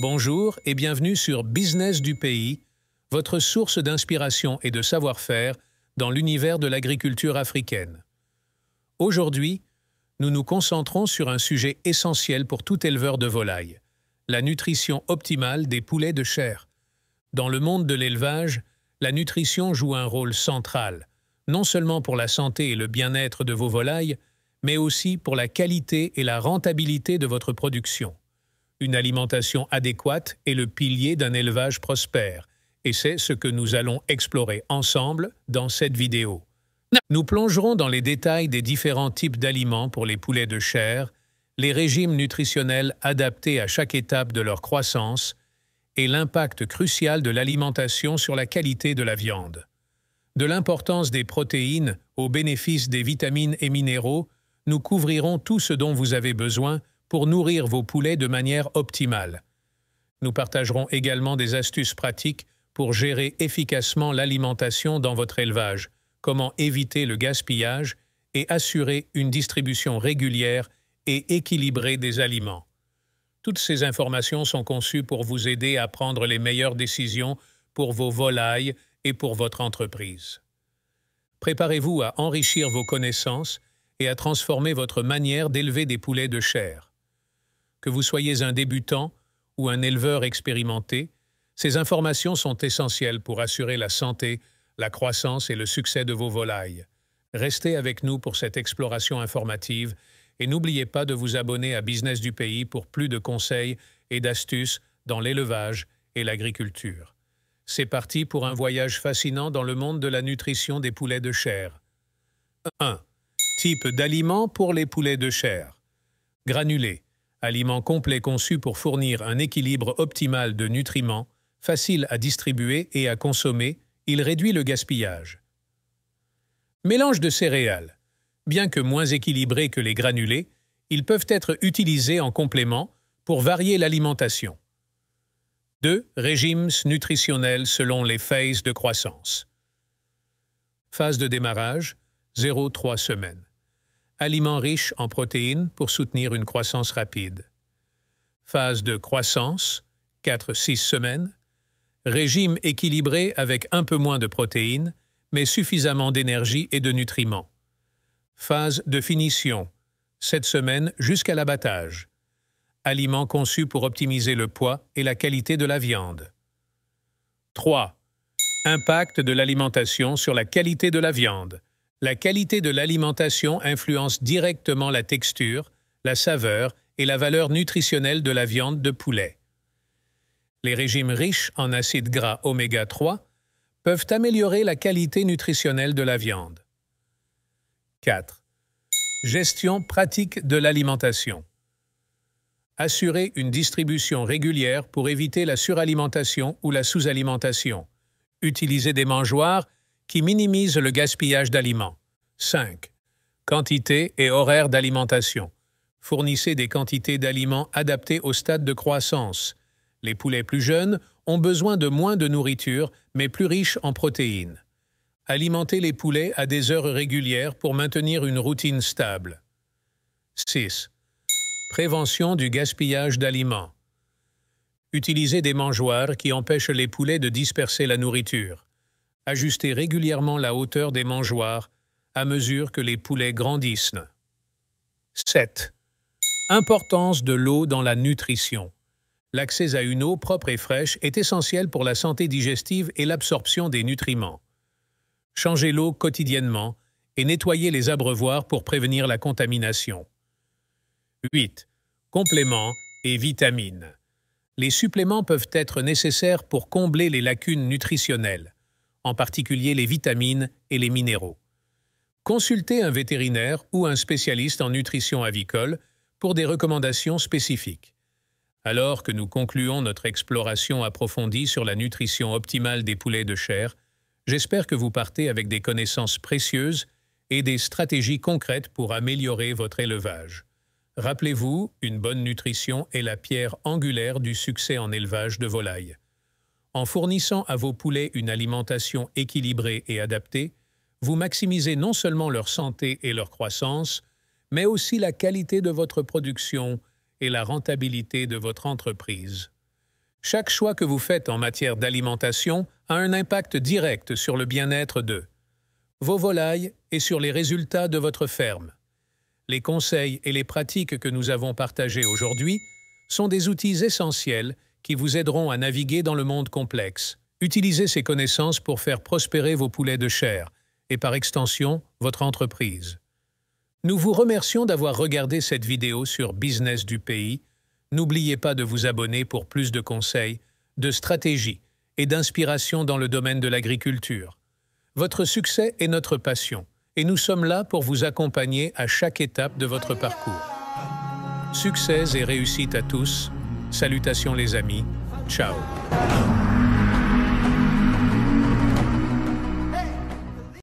Bonjour et bienvenue sur Business du pays, votre source d'inspiration et de savoir-faire dans l'univers de l'agriculture africaine. Aujourd'hui, nous nous concentrons sur un sujet essentiel pour tout éleveur de volailles, la nutrition optimale des poulets de chair. Dans le monde de l'élevage, la nutrition joue un rôle central, non seulement pour la santé et le bien-être de vos volailles, mais aussi pour la qualité et la rentabilité de votre production. Une alimentation adéquate est le pilier d'un élevage prospère, et c'est ce que nous allons explorer ensemble dans cette vidéo. Nous plongerons dans les détails des différents types d'aliments pour les poulets de chair, les régimes nutritionnels adaptés à chaque étape de leur croissance et l'impact crucial de l'alimentation sur la qualité de la viande. De l'importance des protéines au bénéfice des vitamines et minéraux, nous couvrirons tout ce dont vous avez besoin pour nourrir vos poulets de manière optimale. Nous partagerons également des astuces pratiques pour gérer efficacement l'alimentation dans votre élevage, comment éviter le gaspillage et assurer une distribution régulière et équilibrée des aliments. Toutes ces informations sont conçues pour vous aider à prendre les meilleures décisions pour vos volailles et pour votre entreprise. Préparez-vous à enrichir vos connaissances et à transformer votre manière d'élever des poulets de chair. Que vous soyez un débutant ou un éleveur expérimenté, ces informations sont essentielles pour assurer la santé, la croissance et le succès de vos volailles. Restez avec nous pour cette exploration informative et n'oubliez pas de vous abonner à Business du pays pour plus de conseils et d'astuces dans l'élevage et l'agriculture. C'est parti pour un voyage fascinant dans le monde de la nutrition des poulets de chair. 1. Type d'aliments pour les poulets de chair. Granulés. Aliment complet conçu pour fournir un équilibre optimal de nutriments, facile à distribuer et à consommer, il réduit le gaspillage. Mélange de céréales. Bien que moins équilibrés que les granulés, ils peuvent être utilisés en complément pour varier l'alimentation. 2. Régimes nutritionnels selon les phases de croissance. Phase de démarrage, 0-3 semaines. Aliments riches en protéines pour soutenir une croissance rapide. Phase de croissance, 4-6 semaines. Régime équilibré avec un peu moins de protéines, mais suffisamment d'énergie et de nutriments. Phase de finition, 7 semaines jusqu'à l'abattage. Aliments conçus pour optimiser le poids et la qualité de la viande. 3. Impact de l'alimentation sur la qualité de la viande. La qualité de l'alimentation influence directement la texture, la saveur et la valeur nutritionnelle de la viande de poulet. Les régimes riches en acides gras oméga 3 peuvent améliorer la qualité nutritionnelle de la viande. 4. Gestion pratique de l'alimentation. Assurer une distribution régulière pour éviter la suralimentation ou la sous-alimentation. Utilisez des mangeoires qui minimisent le gaspillage d'aliments. 5. Quantité et horaire d'alimentation. Fournissez des quantités d'aliments adaptées au stade de croissance. Les poulets plus jeunes ont besoin de moins de nourriture, mais plus riche en protéines. Alimentez les poulets à des heures régulières pour maintenir une routine stable. 6. Prévention du gaspillage d'aliments. Utilisez des mangeoires qui empêchent les poulets de disperser la nourriture. Ajustez régulièrement la hauteur des mangeoires à mesure que les poulets grandissent. 7. Importance de l'eau dans la nutrition. L'accès à une eau propre et fraîche est essentiel pour la santé digestive et l'absorption des nutriments. Changez l'eau quotidiennement et nettoyez les abreuvoirs pour prévenir la contamination. 8. Compléments et vitamines. Les suppléments peuvent être nécessaires pour combler les lacunes nutritionnelles, en particulier les vitamines et les minéraux. Consultez un vétérinaire ou un spécialiste en nutrition avicole pour des recommandations spécifiques. Alors que nous concluons notre exploration approfondie sur la nutrition optimale des poulets de chair, j'espère que vous partez avec des connaissances précieuses et des stratégies concrètes pour améliorer votre élevage. Rappelez-vous, une bonne nutrition est la pierre angulaire du succès en élevage de volailles. En fournissant à vos poulets une alimentation équilibrée et adaptée, vous maximisez non seulement leur santé et leur croissance, mais aussi la qualité de votre production et la rentabilité de votre entreprise. Chaque choix que vous faites en matière d'alimentation a un impact direct sur le bien-être de vos volailles et sur les résultats de votre ferme. Les conseils et les pratiques que nous avons partagés aujourd'hui sont des outils essentiels qui vous aideront à naviguer dans le monde complexe. Utilisez ces connaissances pour faire prospérer vos poulets de chair et par extension, votre entreprise. Nous vous remercions d'avoir regardé cette vidéo sur Business du pays. N'oubliez pas de vous abonner pour plus de conseils, de stratégies et d'inspiration dans le domaine de l'agriculture. Votre succès est notre passion et nous sommes là pour vous accompagner à chaque étape de votre parcours. Succès et réussite à tous. Salutations les amis. Ciao.